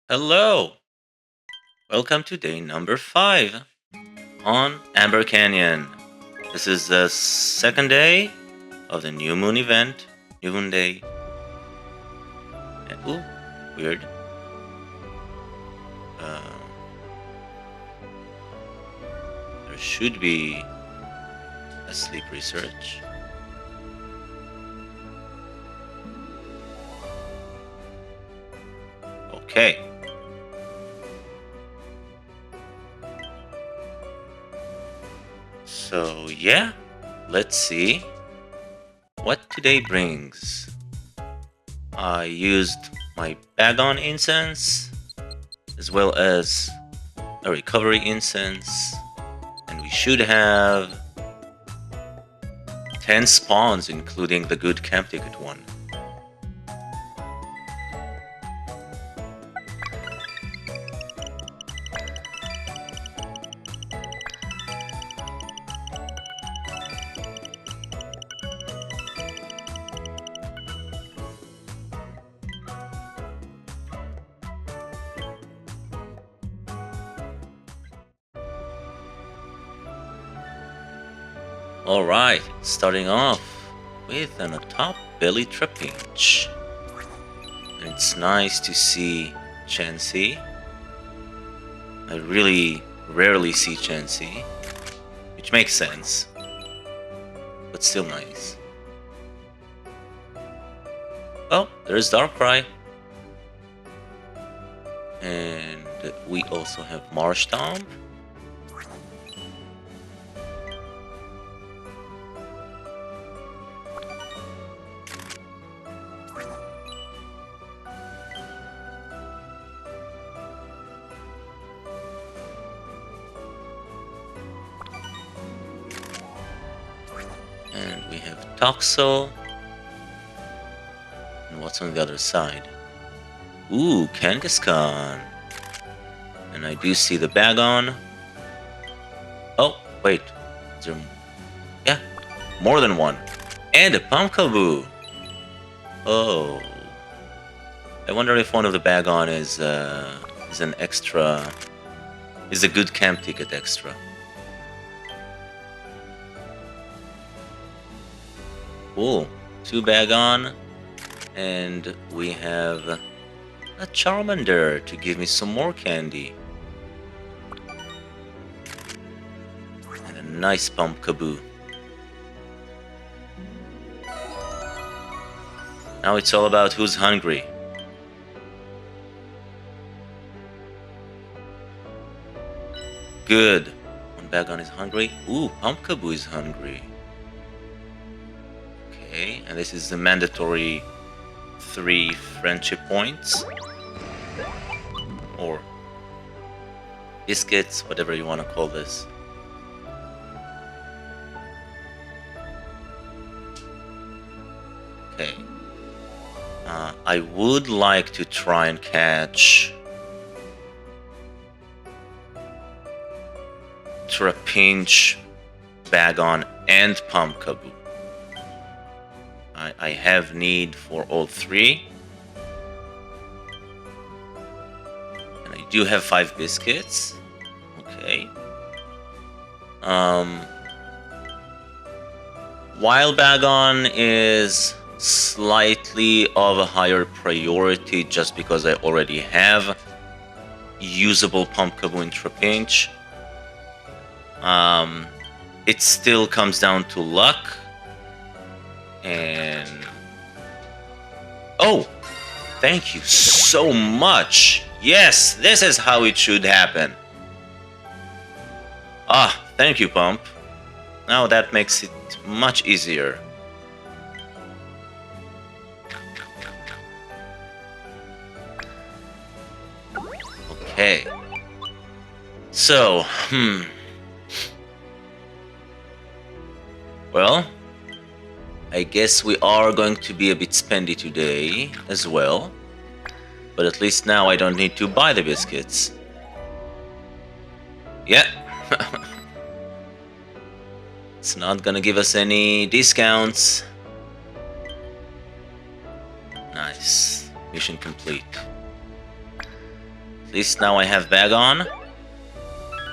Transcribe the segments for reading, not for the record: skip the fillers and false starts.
Hello! Welcome to day number 5 on Amber Canyon. This is the second day of the New Moon event, New Moon Day. And, ooh, weird. There should be a sleep research. Okay. So, yeah, let's see what today brings. I used my Bagon incense as well as a recovery incense, and we should have 10 spawns, including the good camp ticket one. Alright, starting off with an atop belly trapinch. And it's nice to see Chansey. I really rarely see Chansey, which makes sense, but still nice. Oh, there's Darkrai. And we also have Marshtomp. And we have Toxel. And what's on the other side? Ooh, Kangaskhan. And I do see the Bagon. Oh, wait. Is there... Yeah, more than one. And a Pumpkaboo. Oh. I wonder if one of the Bagon is an extra... is a good camp ticket extra. Cool. 2 Bagon. And we have a Charmander to give me some more candy. And a nice Pumpkaboo. Now it's all about who's hungry. Good. One Bagon is hungry. Ooh, Pumpkaboo is hungry. Okay, and this is the mandatory 3 friendship points. Or biscuits, whatever you want to call this. Okay. I would like to try and catch Trapinch, Bagon, and Pumpkaboo. I have need for all 3. And I do have 5 biscuits. Okay. While Bagon is slightly of a higher priority just because I already have usable Pumpkaboo and Trapinch, it still comes down to luck. And oh, thank you so much. Yes, this is how it should happen. Ah, thank you, Pump. Now that makes it much easier. Okay. So, well, I guess we are going to be a bit spendy today as well. But at least now I don't need to buy the biscuits. Yeah. It's not gonna give us any discounts. Nice. Mission complete. At least now I have bag on.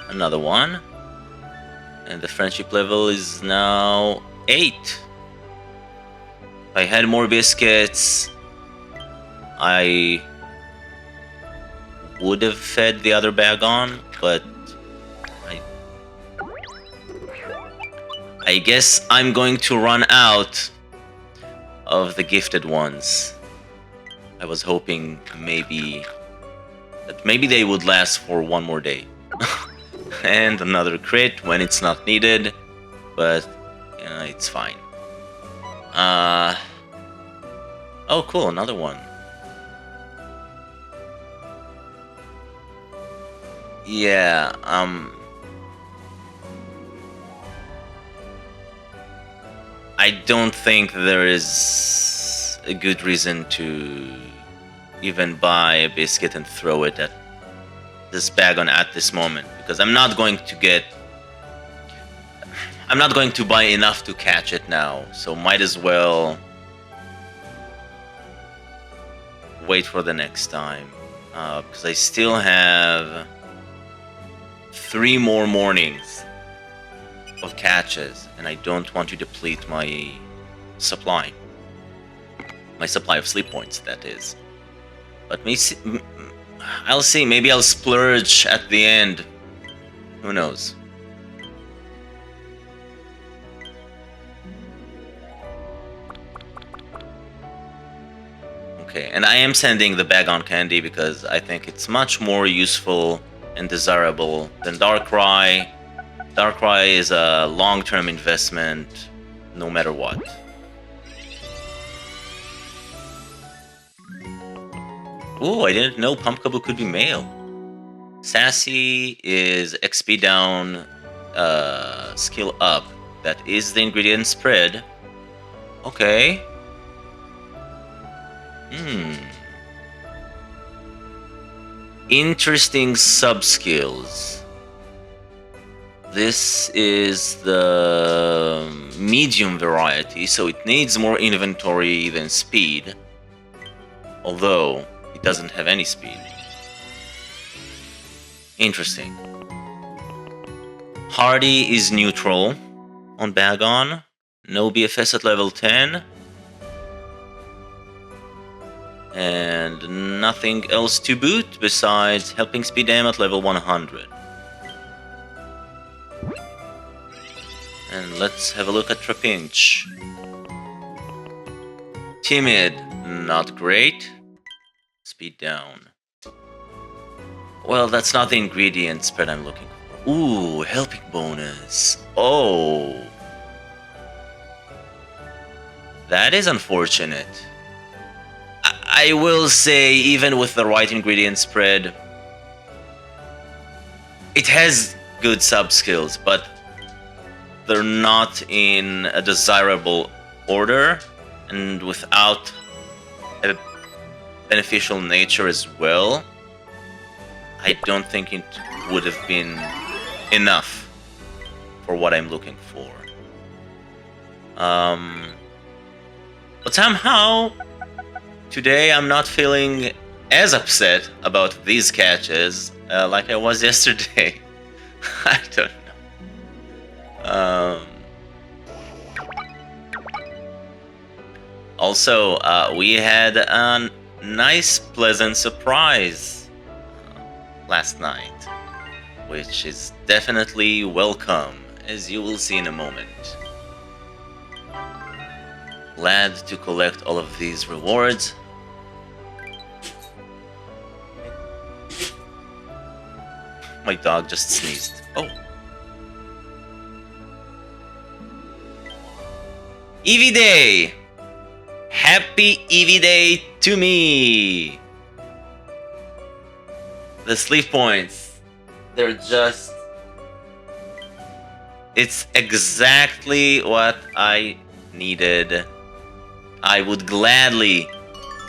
Another one. And the friendship level is now 8. If I had more biscuits, I would have fed the other bag on, but I guess I'm going to run out of the gifted ones. I was hoping maybe they would last for one more day. And another crit when it's not needed, but it's fine. Oh cool, another one. Yeah, I don't think there is a good reason to even buy a biscuit and throw it at this bag on at this moment, because I'm not going to buy enough to catch it now, so might as well wait for the next time, because I still have 3 more mornings of catches, and I don't want to deplete my supply of sleep points, that is. But I'll see, maybe I'll splurge at the end, who knows. Okay, and I am sending the bag on candy because I think it's much more useful and desirable than Darkrai. Darkrai is a long-term investment, no matter what. Ooh, I didn't know Pumpkaboo could be male. Sassy is XP down, skill up. That is the ingredient spread. Okay. Interesting sub-skills. This is the medium variety, so it needs more inventory than speed. Although, it doesn't have any speed. Interesting. Hardy is neutral on Bagon. No BFS at level 10. And nothing else to boot besides helping speed them at level 100. And let's have a look at Trapinch. Timid, not great. Speed down. Well, that's not the ingredient spread I'm looking for. Ooh, helping bonus. Oh. That is unfortunate. I will say, even with the right ingredient spread, it has good sub-skills, but they're not in a desirable order, and without a beneficial nature as well, I don't think it would have been enough for what I'm looking for. But somehow, today I'm not feeling as upset about these catches like I was yesterday. I don't know. Also, we had a nice, pleasant surprise last night, which is definitely welcome, as you will see in a moment. Glad to collect all of these rewards. My dog just sneezed. Oh. Eevee Day! Happy Eevee Day to me! The sleep points, they're just... It's exactly what I needed. I would gladly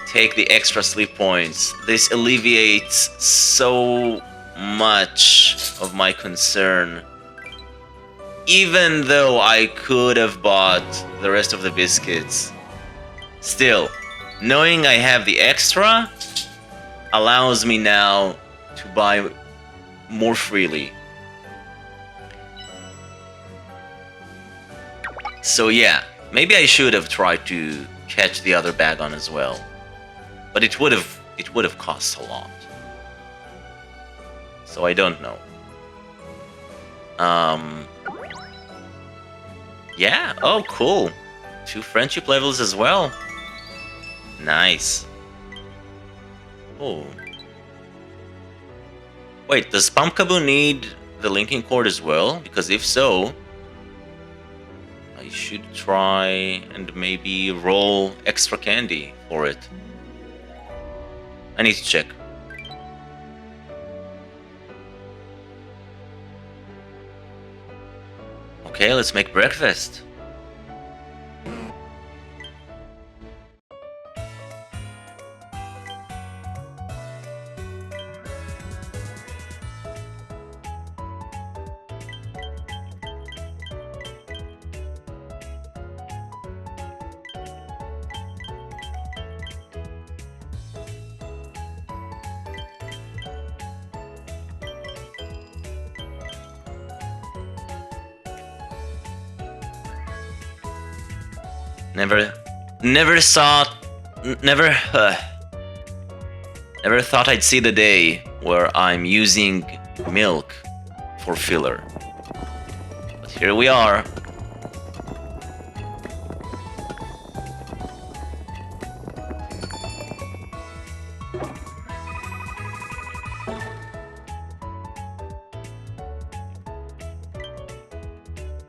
take the extra sleep points. This alleviates so much of my concern. Even though I could have bought the rest of the biscuits, still, knowing I have the extra allows me now to buy more freely. So yeah, maybe I should have tried to catch the other Bagon as well, but it would have cost a lot. So I don't know. Yeah. Oh, cool. 2 friendship levels as well. Nice. Oh. Wait, does Pumpkaboo need the linking cord as well? Because if so, I should try and maybe roll extra candy for it. I need to check. Okay, let's make breakfast. Never thought I'd see the day where I'm using milk for filler. But here we are.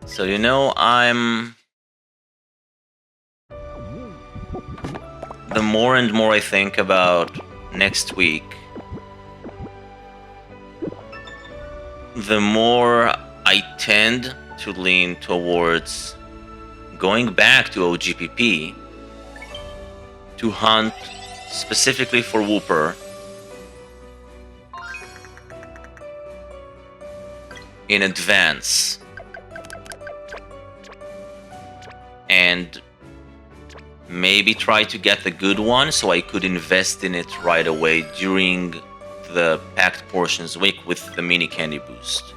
So you know, the more and more I think about next week, the more I tend to lean towards going back to OGPP to hunt specifically for Wooper in advance. And maybe try to get the good one so I could invest in it right away during the packed portions week with the mini candy boost.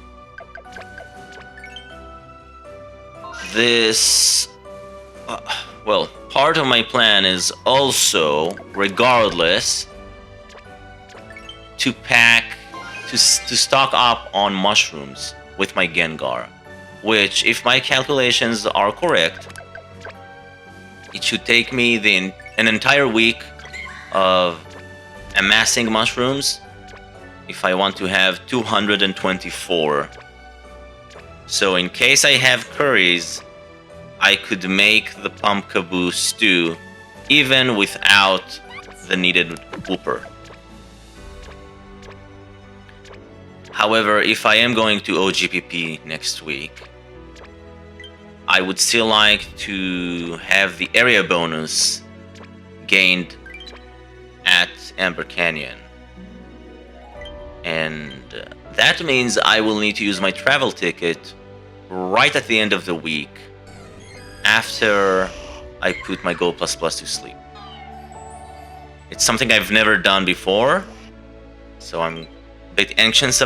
This, well, part of my plan is also, regardless, to stock up on mushrooms with my Gengar, which, if my calculations are correct, it should take me an entire week of amassing mushrooms if I want to have 224. So in case I have curries, I could make the Pumpkaboo stew even without the needed Wooper. However, if I am going to OGPP next week, I would still like to have the area bonus gained at Amber Canyon. And that means I will need to use my travel ticket right at the end of the week, after I put my Gold Plus Plus to sleep. It's something I've never done before, so I'm a bit anxious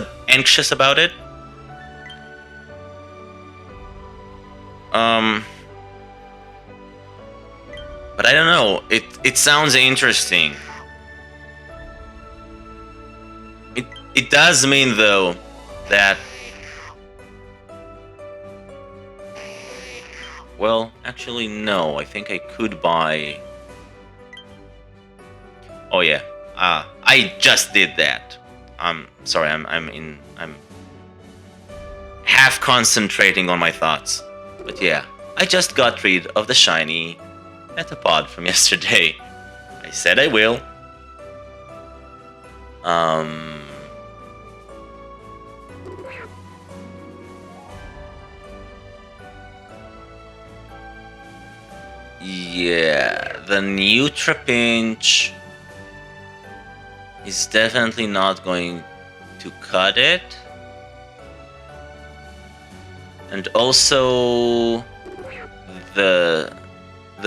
about it. But I don't know, it sounds interesting. It does mean, though, that... Well, actually, no. I think I could buy... Oh, yeah. I just did that. Sorry, I'm half concentrating on my thoughts. But yeah, I just got rid of the shiny Metapod from yesterday. I said I will. Yeah, the new Trapinch is definitely not going to cut it. And also the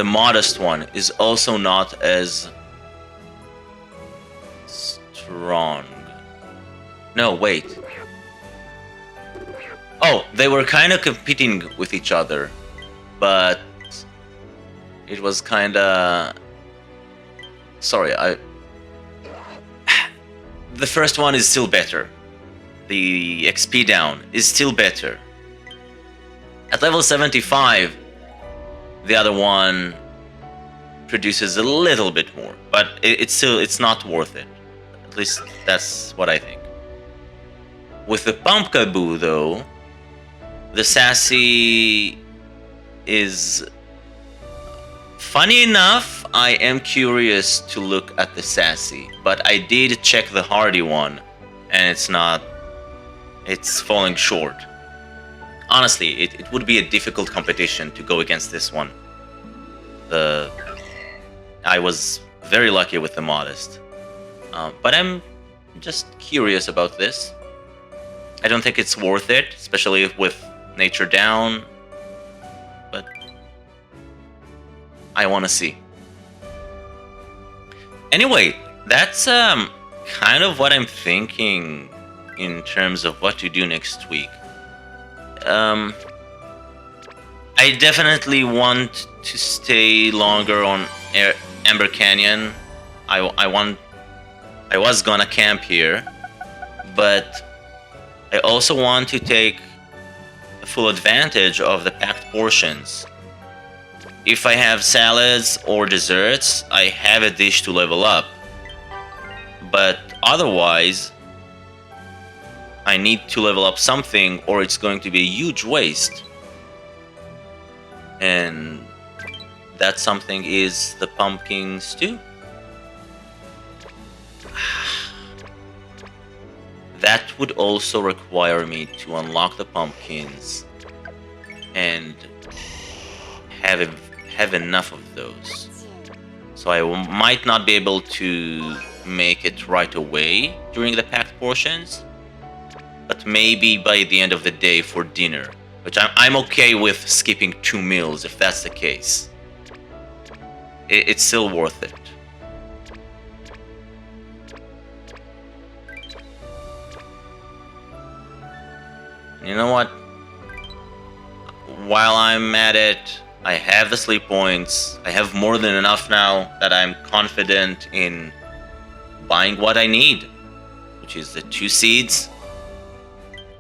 modest one is also not as strong. No, wait. Oh, they were kind of competing with each other, but it was kind of... Sorry, the first one is still better. The XP down is still better. At level 75, the other one produces a little bit more, but it's not worth it. At least that's what I think. With the Pumpkaboo, though, the Sassy is... Funny enough, I am curious to look at the Sassy, but I did check the Hardy one, and it's not... It's falling short. Honestly, it would be a difficult competition to go against this one. I was very lucky with the Modest. But I'm just curious about this. I don't think it's worth it, especially with nature down. But I want to see. Anyway, that's kind of what I'm thinking in terms of what to do next week. I definitely want to stay longer on Ember Canyon. I was gonna camp here, but I also want to take full advantage of the packed portions. If I have salads or desserts, I have a dish to level up. But otherwise, I need to level up something or it's going to be a huge waste. And that something is the pumpkin stew. That would also require me to unlock the pumpkins and have enough of those. So I might not be able to make it right away during the packed portions, but maybe by the end of the day for dinner, which I'm okay with skipping 2 meals if that's the case. It's still worth it. You know what? While I'm at it, I have the sleep points. I have more than enough now that I'm confident in buying what I need, which is the 2 seeds.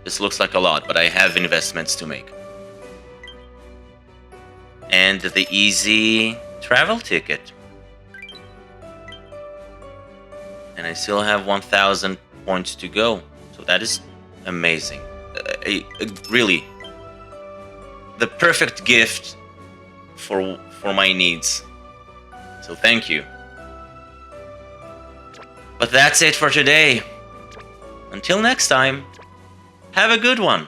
This looks like a lot, but I have investments to make. And the easy travel ticket. And I still have 1,000 points to go. So that is amazing. Really, the perfect gift for my needs. So thank you. But that's it for today. Until next time, have a good one.